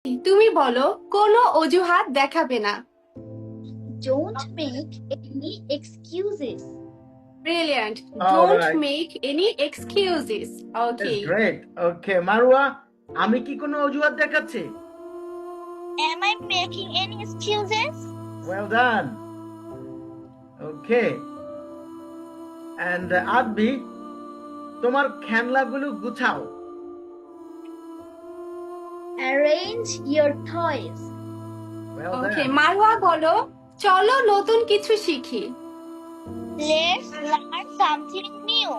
তুমি বলো, কোনো অজুহাত দেখাবে না। Don't make any excuses. Brilliant. All don't right. Make any excuses. Okay. That's great. Okay, মারুয়া, আমি কি কোনো অজুহাত দেখাচ্ছি? Am I making any excuses? Well done. Okay. And আদবি, তোমার খেলনাগুলো গুছাও। Arrange your toys. Well okay, done. Marwa বলো, চলো নতুন কিছু শিখি। Let's learn something new.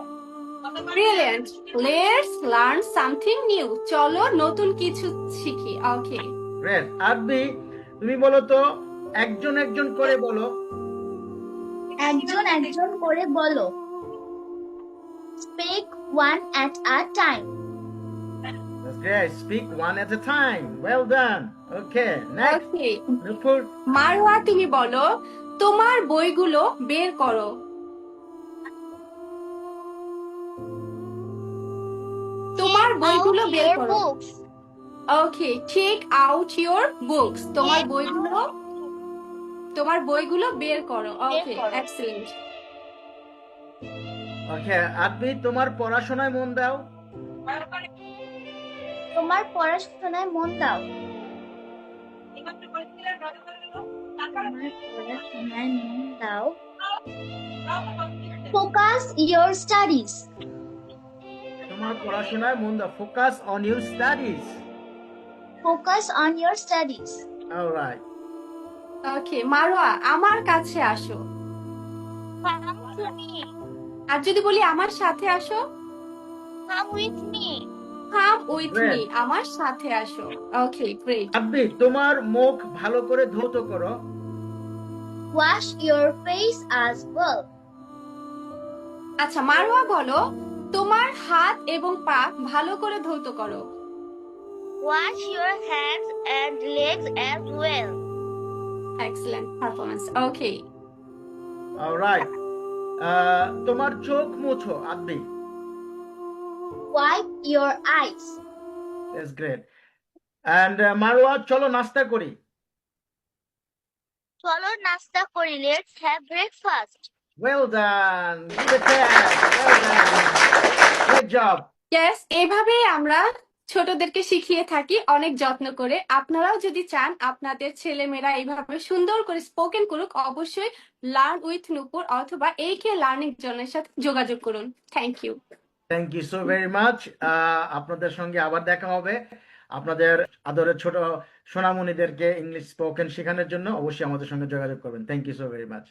Brilliant. Let's learn something new. চলো নতুন কিছু শিখি। ওকে। Great. আদবি, তুমি বলো তো, একজন একজন করে বলো। একজন একজন করে বলো। Speak one at a time. That's great. Speak one at a time. Well done. Okay. Next. Okay, Nupur. Marwa তুমি বলো, তোমার বইগুলো বের করো। তোমার Take বইগুলো out বের your করো। books. Okay, take out your books. তোমার বইগুলো বের করো। ওকে, করো। এক্সেলেন্ট। Okay. আদবি, তোমার পড়াশোনায় মন দাও। তোমার পড়াশোনায় মন দাও। Focus your studies. তোমার পড়াশোনায় মন দাও। Focus on your studies. Focus on your studies. All right. ওকে, মারওয়া আমার কাছে আসো। Come to me. আর যদি বলি আমার সাথে আসো, Come with me. Come with me, Great. আমার সাথে আসো। ওকে, গ্রেট। আব্বি, তোমার মুখ ভালো করে ধৌত করো। Wash your face as well. আচ্ছা, মারওয়া বলো, তোমার হাত এবং পা ভালো করে ধৌত করো। Wash your hands and legs as well. Excellent performance. Okay. Alright. তোমার চোখ মুছো আব্বি। Wipe your eyes. That's great. And Marwa, চলো নাস্তা করি। চলো নাস্তা করি. Let's have breakfast. Well done. Give it well done. Good job. Yes, এভাবেই আমরা ছোটদেরকে শিখিয়ে থাকি অনেক যত্ন করে। আপনারাও যদি চান আপনাদের ছেলেমেয়েরা এইভাবে সুন্দর করে স্পোকেন করুক, অবশ্যই লার্ন উইথ নূপুর অথবা AK লার্নিং জোনের সাথে যোগাযোগ করুন। Thank you. Thank you so very much. আপনাদের সঙ্গে আবার দেখা হবে। আপনাদের আদরের ছোট সোনামণিদেরকে ইংলিশ স্পোকেন শেখানোর জন্য অবশ্যই আমাদের সঙ্গে যোগাযোগ করবেন। Thank you so very much.